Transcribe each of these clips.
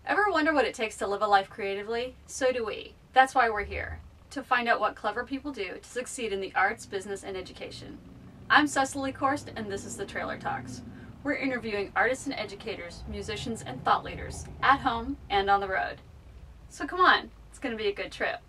Ever wonder what it takes to live a life creatively? So do we. That's why we're here, to find out what clever people do to succeed in the arts, business, and education. I'm Cecily Korst, and this is the Trailer Talks. We're interviewing artists and educators, musicians, and thought leaders, at home and on the road. So come on, it's going to be a good trip.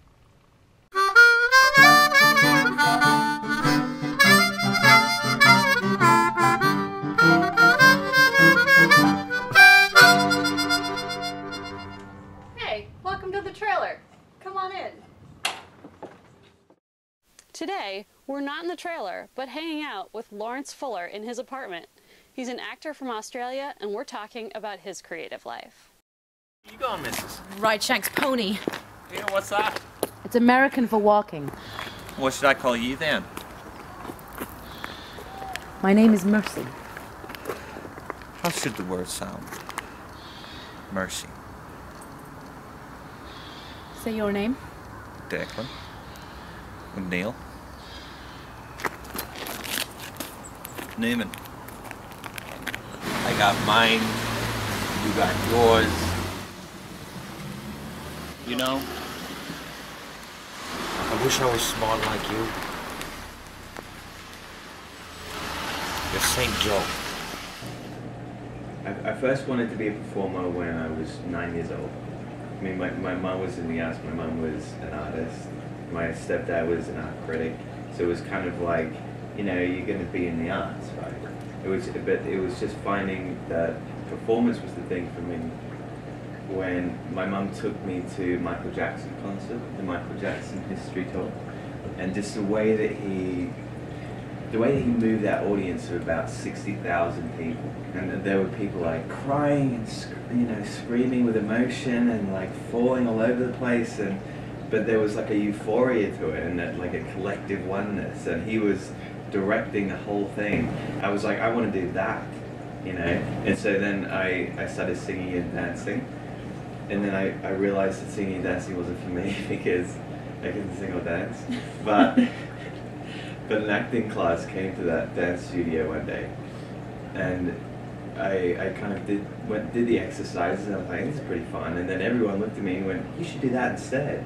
Hey, welcome to the trailer. Come on in. Today, we're not in the trailer, but hanging out with Laurence Fuller in his apartment. He's an actor from Australia, and we're talking about his creative life. You going, missus? Right Shank's pony. Yeah, what's that? It's American for walking. What should I call you then? My name is Mercy. How should the word sound? Mercy. Say your name. Declan. Neil. Newman. I got mine. You got yours. You know, I wish I was smart like you. You're St. Joe. I first wanted to be a performer when I was 9 years old. I mean, my mum was in the arts, my mum was an artist, my stepdad was an art critic, so it was kind of like, you know, you're going to be in the arts, right? But it was just finding that performance was the thing for me. When my mum took me to Michael Jackson concert, the Michael Jackson history tour, and just the way that he moved that audience of about 60,000 people, and there were people like crying and screaming with emotion and like falling all over the place, but there was like a euphoria to it and like a collective oneness, and he was directing the whole thing. I was like, I want to do that, you know. And so then I started singing and dancing, and then I realized that singing and dancing wasn't for me because I couldn't sing or dance, but an acting class came to that dance studio one day, and I kind of did the exercises, and I was like, this is pretty fun. And then everyone looked at me and went, you should do that instead.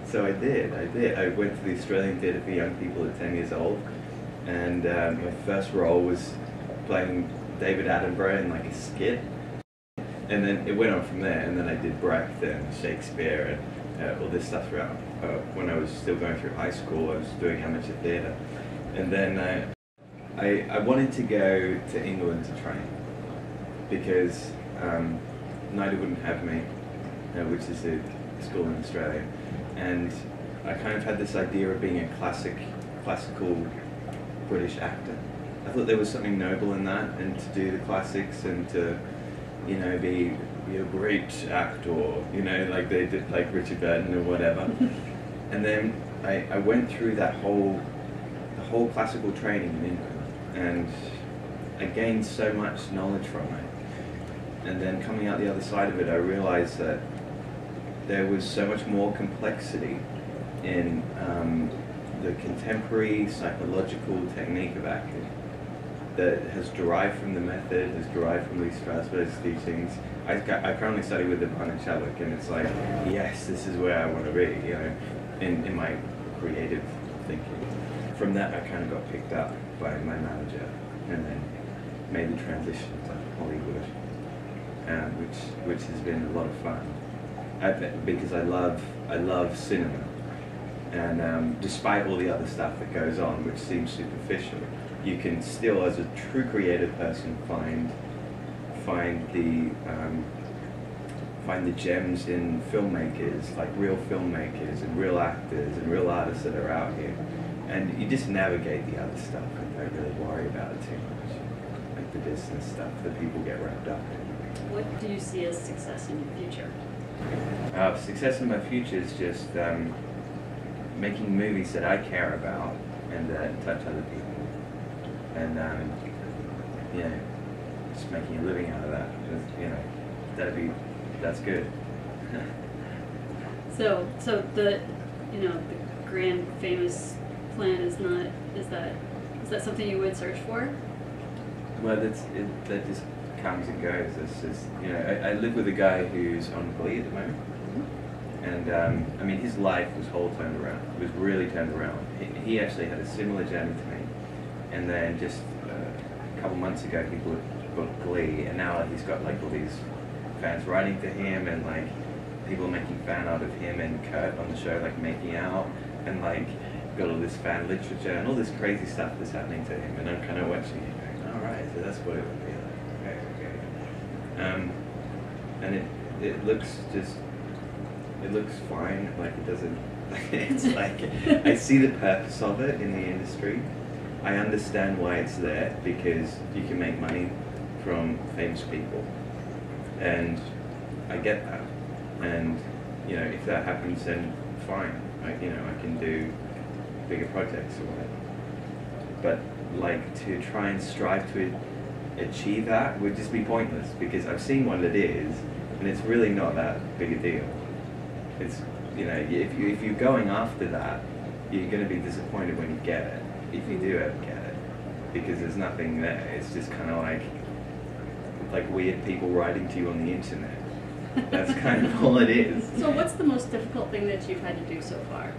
So I did. I went to the Australian Theatre for Young People at 10 years old, and my first role was playing David Attenborough in like a skit, and then it went on from there. And then I did Brecht and Shakespeare and all this stuff throughout. When I was still going through high school, I was doing amateur theatre, and then I wanted to go to England to train because NIDA wouldn't have me, which is a school in Australia, and I kind of had this idea of being a classical British actor. I thought there was something noble in that, and to do the classics and to, you know, be a great actor, you know, like they did, like Richard Burton or whatever. And then I went through the whole classical training in England, and I gained so much knowledge from it. And then coming out the other side of it, I realized that there was so much more complexity in the contemporary psychological technique of acting that has derived from the method, has derived from Lee Strasberg's teachings. I currently study with Ivana Chalik, and it's like, yes, this is where I want to be, you know, in my creative thinking. From that, I kind of got picked up by my manager, and then made the transition to Hollywood, which has been a lot of fun. Because I love cinema, and despite all the other stuff that goes on, which seems superficial, you can still, as a true creative person, find the gems in filmmakers, like real filmmakers and real actors and real artists that are out here, and you just navigate the other stuff and don't really worry about it too much, like the business stuff that people get wrapped up in. What do you see as success in your future? Success in my future is just making movies that I care about and that touch other people, and just making a living out of that. You know, that's good. So the grand famous plan is that something you would search for? Well, that just comes and goes. It's just, you know, I live with a guy who's on Glee at the moment. And I mean, his life was whole turned around. It was really turned around. He actually had a similar journey to me. And then just a couple months ago, he booked Glee, and now he's got like all these fans writing to him, and like people making fan art of him and Kurt on the show, like making out, and like got all this fan literature and all this crazy stuff that's happening to him. And I'm kind of watching it going, all right, so that's what it would be like. Okay. And it looks just. It looks fine, like it doesn't, it's like, I see the purpose of it in the industry. I understand why it's there, because you can make money from famous people. And I get that. And, you know, if that happens, then fine. I can do bigger projects or whatever. But like, to try and strive to achieve that would just be pointless, because I've seen what it is, and it's really not that big a deal. It's, you know, if you're going after that, you're going to be disappointed when you get it, if you do ever get it, because there's nothing there. It's just kind of like weird people writing to you on the internet. That's kind of all it is. So what's the most difficult thing that you've had to do so far?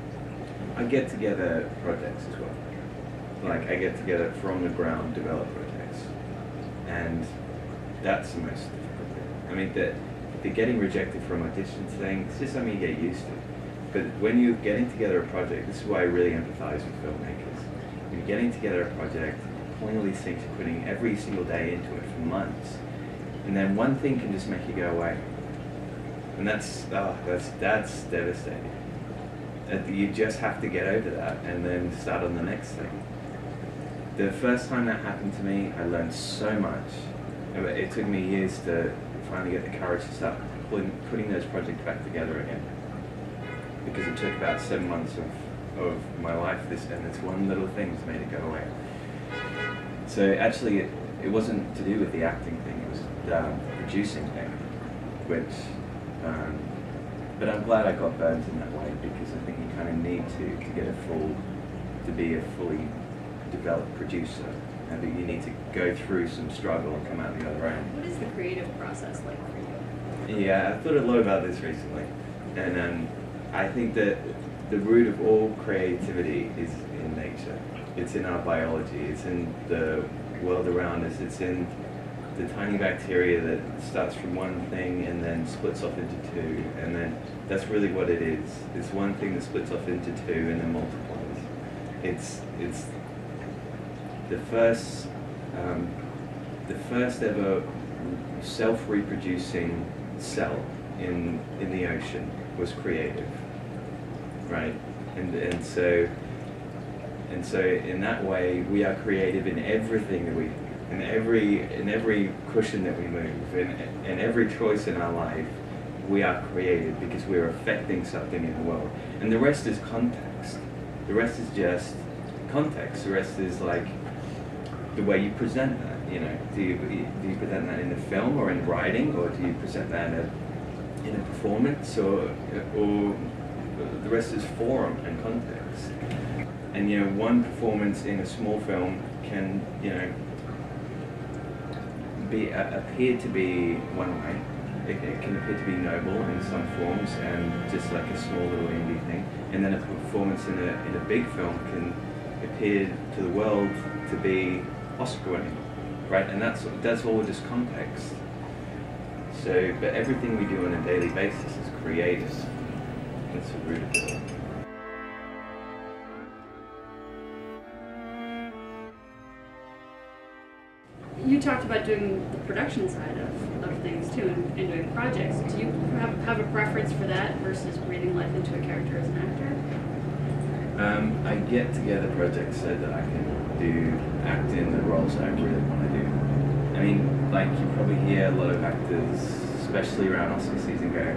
I get together projects as well. Like, I get together from the ground, develop projects, and that's the most difficult thing. I mean, the getting rejected from auditions thing, it's just something you get used to. But when you're getting together a project, this is why I really empathize with filmmakers. When you're getting together a project, pulling all these things, putting every single day into it for months, and then one thing can just make you go away. And that's devastating. You just have to get over that and then start on the next thing. The first time that happened to me, I learned so much. It took me years to finally get the courage to start putting those projects back together again, because it took about 7 months of my life, and this one little thing has made it go away. So actually it wasn't to do with the acting thing, it was the producing thing, which but I'm glad I got burnt in that way, because I think you kind of need to be a fully developed producer. I think you need to go through some struggle and come out the other end. What is the creative process like for you? Yeah, I've thought a lot about this recently, and I think that the root of all creativity is in nature. It's in our biology, it's in the world around us, it's in the tiny bacteria that starts from one thing and then splits off into two, and then that's really what it is. It's one thing that splits off into two and then multiplies. It's the first ever self-reproducing cell in the ocean was creative, right? And so in that way we are creative in everything that we do, in every cushion that we move, in every choice in our life. We are creative because we're affecting something in the world, and the rest is context. The rest is just context. The rest is like the way you present that. You know, do you present that in a film or in writing, or do you present that in a performance, or the rest is form and context. And you know, one performance in a small film can, you know, appear to be one way. It can appear to be noble in some forms and just like a small little indie thing, and then a performance in a big film can appear to the world to be Oscar-winning, right? And that's all just context. So, but everything we do on a daily basis is creative. That's the root of it all. You talked about doing the production side of things too, and doing projects. Do you have a preference for that versus breathing life into a character as an actor? I get together projects so that I can act in the roles that I really want to do. I mean, like you probably hear a lot of actors, especially around Oscar season, go,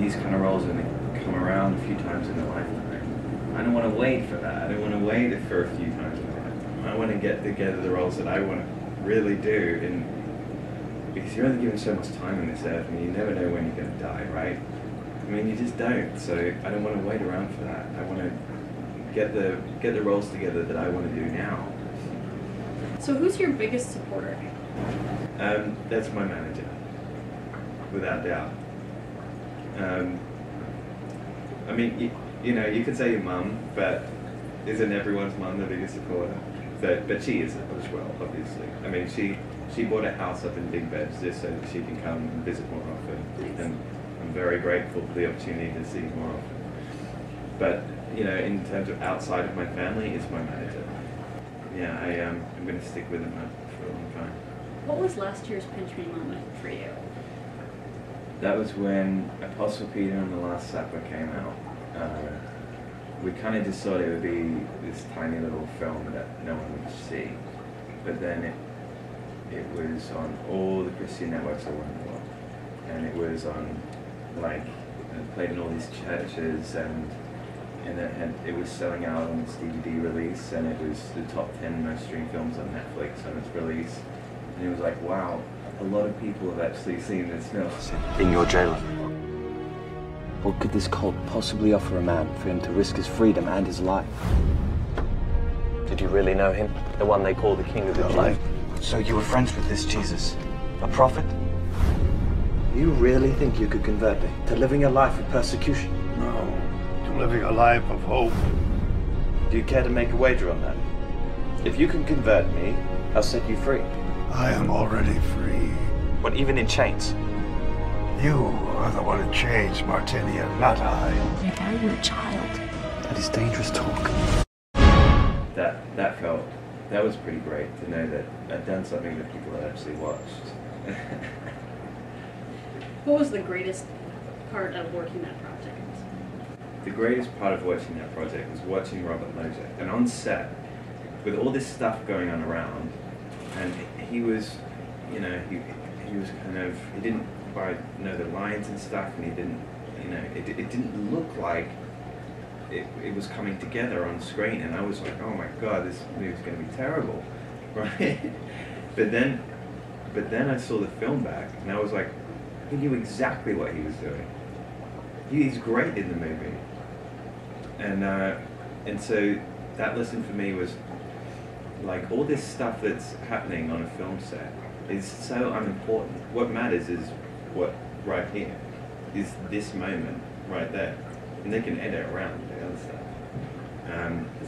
these kind of roles are going to come around a few times in their lifetime. I don't want to wait for that. I don't want to wait for a few times in my lifetime. I want to get together the roles that I want to really do, because you're only given so much time on this earth, and you never know when you're going to die, right? I mean, you just don't. So I don't want to wait around for that. I want to get the roles together that I want to do now. So who's your biggest supporter? That's my manager, without doubt. I mean, you could say your mum, but isn't everyone's mum the biggest supporter? But she is as well, obviously. I mean, she bought a house up in Big Beds just so that she can come and visit more often. And I'm very grateful for the opportunity to see more often. But, in terms of outside of my family, it's my manager. Yeah, I'm going to stick with him for a long time. What was last year's pinch me moment for you? That was when Apostle Peter and the Last Supper came out. We kind of just thought it would be this tiny little film that no one would see. But then it was on all the Christian networks around the world. And it was on, played in all these churches, and it was selling out on its DVD release, and it was the top 10 most streamed films on Netflix on its release. And it was like, wow, a lot of people have actually seen this film. In your jailer. What could this cult possibly offer a man for him to risk his freedom and his life? Did you really know him? The one they call the King of the Jews? So you were friends with this Jesus? A prophet? You really think you could convert me to living a life of persecution? No, to living a life of hope. Do you care to make a wager on that? If you can convert me, I'll set you free. I am already free. But even in chains? You are the one in chains, Martinia, not I. I want a child. That is dangerous talk. That was pretty great to know that I'd done something that people had actually watched. What was the greatest part of working that project? The greatest part of watching that project was watching Robert Loja. And on set, with all this stuff going on around, and he was, he was he didn't quite know the lines and stuff, and he didn't, it didn't look like it was coming together on screen, and I was like, oh my god, this movie's going to be terrible, right? But then I saw the film back, and I was like, he knew exactly what he was doing. He's great in the movie, and so that lesson for me was, like, all this stuff that's happening on a film set is so unimportant. What matters is what right here is this moment right there, and they can edit around the other stuff.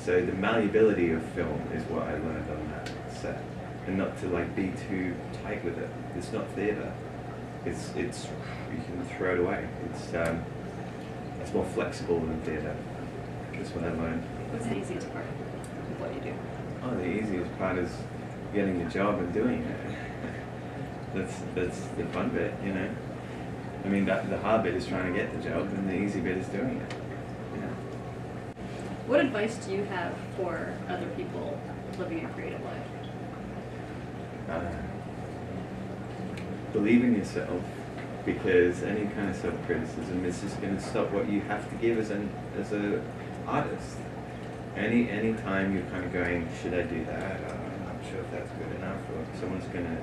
So the malleability of film is what I learned on that set, and not to be too tight with it. It's not theatre. It's you can throw it away. It's more flexible than theatre. That's what I learned. What's the easiest part of what you do? Oh, the easiest part is getting the job and doing it. That's the fun bit, I mean, the hard bit is trying to get the job, and the easy bit is doing it. What advice do you have for other people living a creative life? Believe in yourself, because any kind of self-criticism is just going to stop what you have to give as an artist. Any time you're kind of going, should I do that? I'm not sure if that's good enough, or someone's going to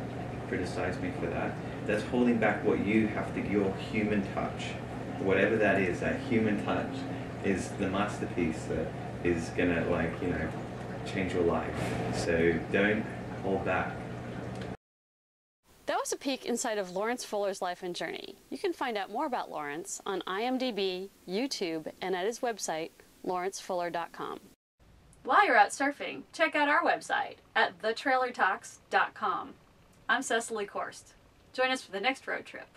criticize me for that. That's holding back what you have to, your human touch. Whatever that is, that human touch is the masterpiece that is going to, change your life. So don't hold back. That was a peek inside of Laurence Fuller's life and journey. You can find out more about Laurence on IMDb, YouTube, and at his website, lawrencefuller.com. While you're out surfing, check out our website at thetrailertalks.com. I'm Cecily Korst. Join us for the next road trip.